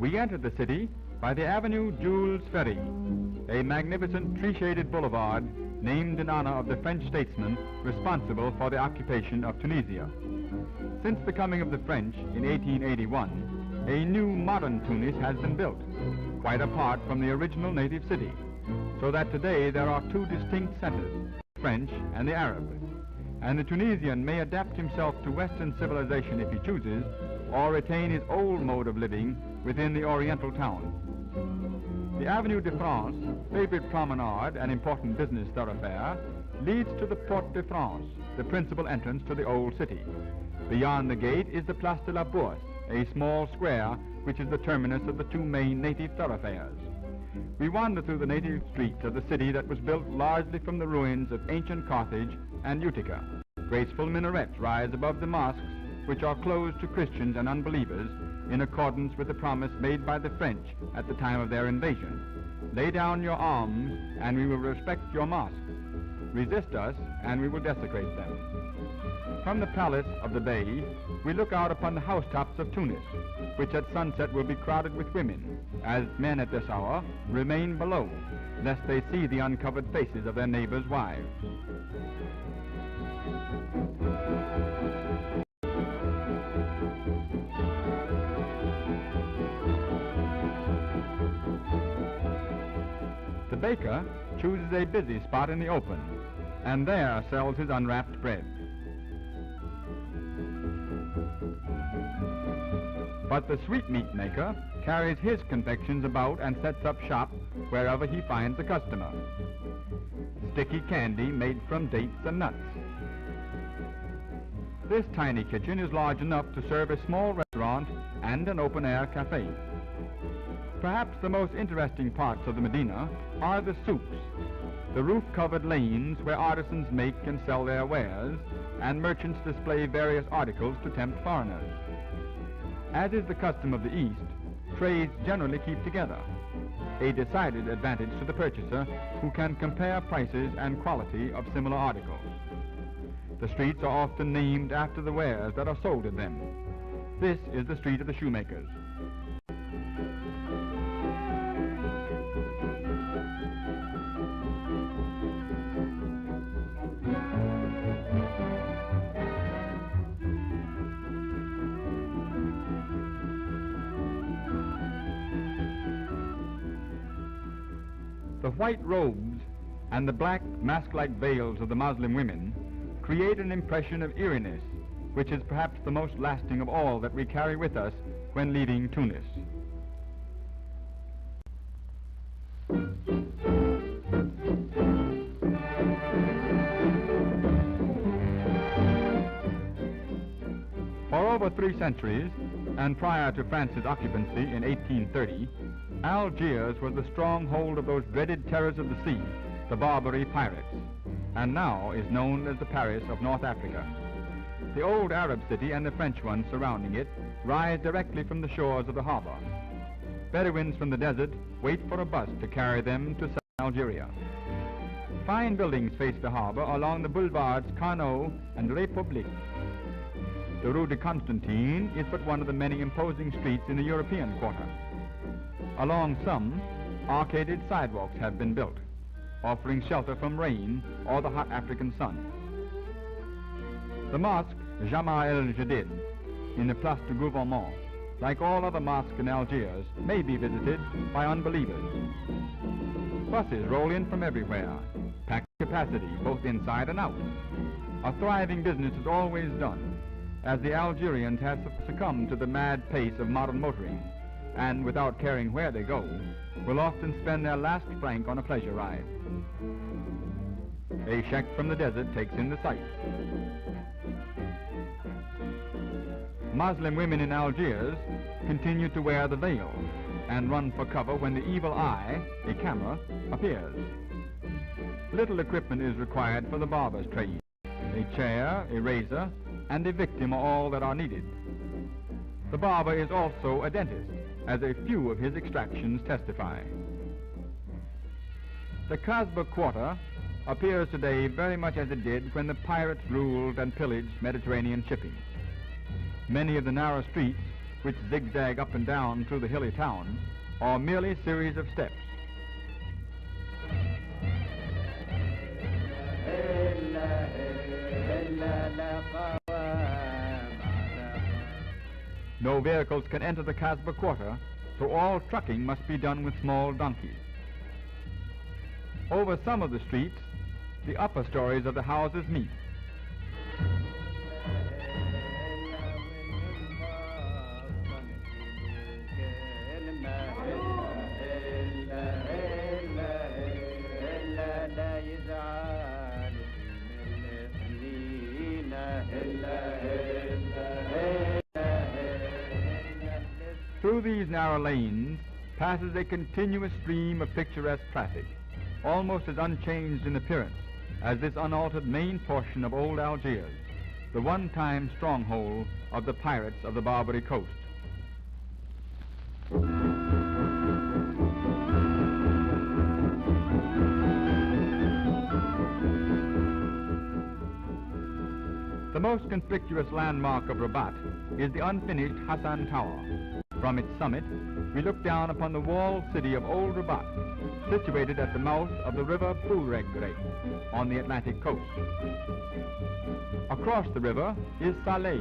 We entered the city by the Avenue Jules Ferry, a magnificent tree-shaded boulevard named in honor of the French statesman responsible for the occupation of Tunisia. Since the coming of the French in 1881, a new modern Tunis has been built, quite apart from the original native city, so that today there are two distinct centers, the French and the Arab. And the Tunisian may adapt himself to Western civilization if he chooses, or retain his old mode of living within the Oriental town. The Avenue de France, favorite promenade and important business thoroughfare, leads to the Porte de France, the principal entrance to the old city. Beyond the gate is the Place de la Bourse, a small square which is the terminus of the two main native thoroughfares. We wander through the native streets of the city that was built largely from the ruins of ancient Carthage and Utica. Graceful minarets rise above the mosques, which are closed to Christians and unbelievers in accordance with the promise made by the French at the time of their invasion. Lay down your arms and we will respect your mosques. Resist us and we will desecrate them. From the palace of the Bey, we look out upon the housetops of Tunis, which at sunset will be crowded with women, as men at this hour remain below, lest they see the uncovered faces of their neighbors' wives. The baker chooses a busy spot in the open, and there sells his unwrapped bread. But the sweetmeat maker carries his confections about and sets up shop wherever he finds a customer. Sticky candy made from dates and nuts. This tiny kitchen is large enough to serve a small restaurant and an open-air cafe. Perhaps the most interesting parts of the Medina are the souks, the roof-covered lanes where artisans make and sell their wares, and merchants display various articles to tempt foreigners. As is the custom of the East, trades generally keep together, a decided advantage to the purchaser who can compare prices and quality of similar articles. The streets are often named after the wares that are sold in them. This is the street of the shoemakers. The white robes and the black mask-like veils of the Muslim women create an impression of eeriness, which is perhaps the most lasting of all that we carry with us when leaving Tunis. For over 3 centuries, and prior to France's occupancy in 1830, Algiers was the stronghold of those dreaded terrors of the sea, the Barbary pirates, and now is known as the Paris of North Africa. The old Arab city and the French one surrounding it rise directly from the shores of the harbor. Bedouins from the desert wait for a bus to carry them to South Algeria. Fine buildings face the harbor along the boulevards Carnot and République. The Rue de Constantine is but one of the many imposing streets in the European quarter. Along some, arcaded sidewalks have been built, offering shelter from rain or the hot African sun. The mosque Jama el-Jadid in the Place du Gouvernement, like all other mosques in Algiers, may be visited by unbelievers. Buses roll in from everywhere, packed capacity both inside and out. A thriving business is always done, as the Algerians have succumbed to the mad pace of modern motoring, and without caring where they go, will often spend their last franc on a pleasure ride. A sheikh from the desert takes in the sight. Muslim women in Algiers continue to wear the veil and run for cover when the evil eye, a camera, appears. Little equipment is required for the barber's trade. A chair, a razor, and a victim are all that are needed. The barber is also a dentist, as a few of his extractions testify. The Kasbah quarter appears today very much as it did when the pirates ruled and pillaged Mediterranean shipping. Many of the narrow streets which zigzag up and down through the hilly town, or merely series of steps. No vehicles can enter the Kasbah quarter, so all trucking must be done with small donkeys. Over some of the streets, the upper stories of the houses meet. Through these narrow lanes passes a continuous stream of picturesque traffic, almost as unchanged in appearance as this unaltered main portion of old Algiers, the one-time stronghold of the pirates of the Barbary coast. The most conspicuous landmark of Rabat is the unfinished Hassan Tower. From its summit, we look down upon the walled city of Old Rabat, situated at the mouth of the river Pouregre on the Atlantic coast. Across the river is Saleh,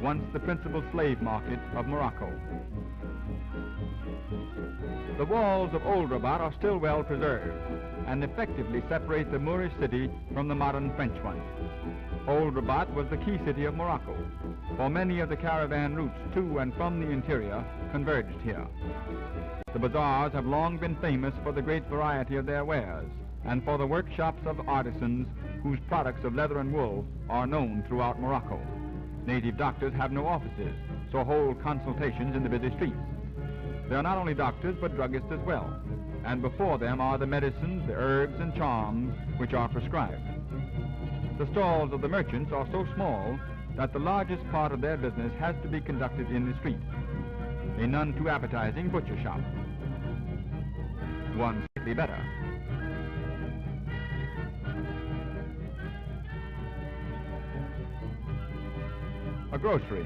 once the principal slave market of Morocco. The walls of Old Rabat are still well preserved and effectively separate the Moorish city from the modern French one. Old Rabat was the key city of Morocco, for many of the caravan routes to and from the interior converged here. The bazaars have long been famous for the great variety of their wares and for the workshops of artisans whose products of leather and wool are known throughout Morocco. Native doctors have no offices, so hold consultations in the busy streets. They are not only doctors but druggists as well, and before them are the medicines, the herbs and charms which are prescribed. The stalls of the merchants are so small that the largest part of their business has to be conducted in the street. A none too appetizing butcher shop. One slightly better. A grocery.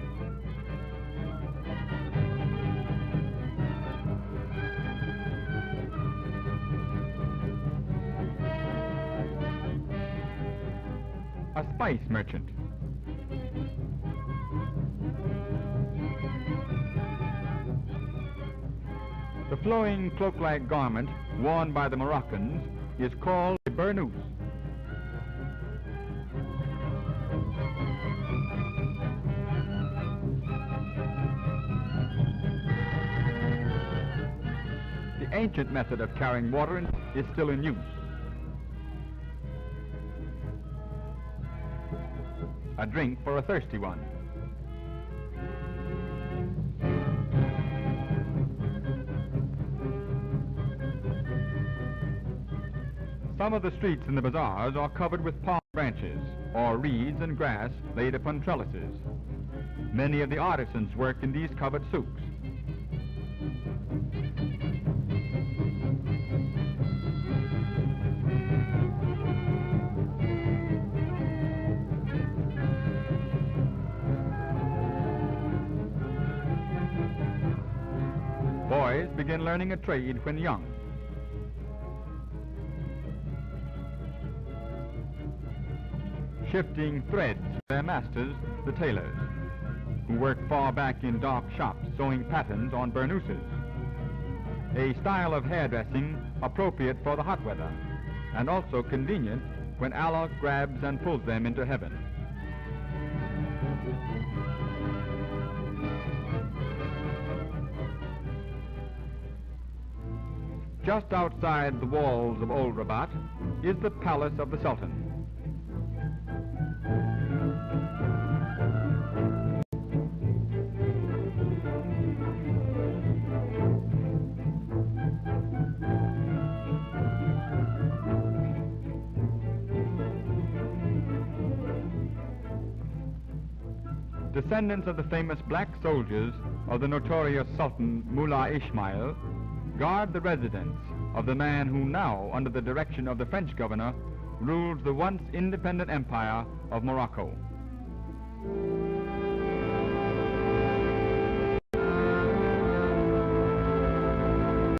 A spice merchant. The flowing cloak-like garment worn by the Moroccans is called a burnous. The ancient method of carrying water is still in use. A drink for a thirsty one. Some of the streets in the bazaars are covered with palm branches or reeds and grass laid upon trellises. Many of the artisans work in these covered souks. Boys begin learning a trade when young. Shifting threads to their masters, the tailors, who work far back in dark shops sewing patterns on burnouses, a style of hairdressing appropriate for the hot weather and also convenient when Allah grabs and pulls them into heaven. Just outside the walls of Old Rabat is the palace of the Sultan. Descendants of the famous black soldiers of the notorious Sultan Mullah Ismail guard the residence of the man who now, under the direction of the French governor, rules the once independent empire of Morocco.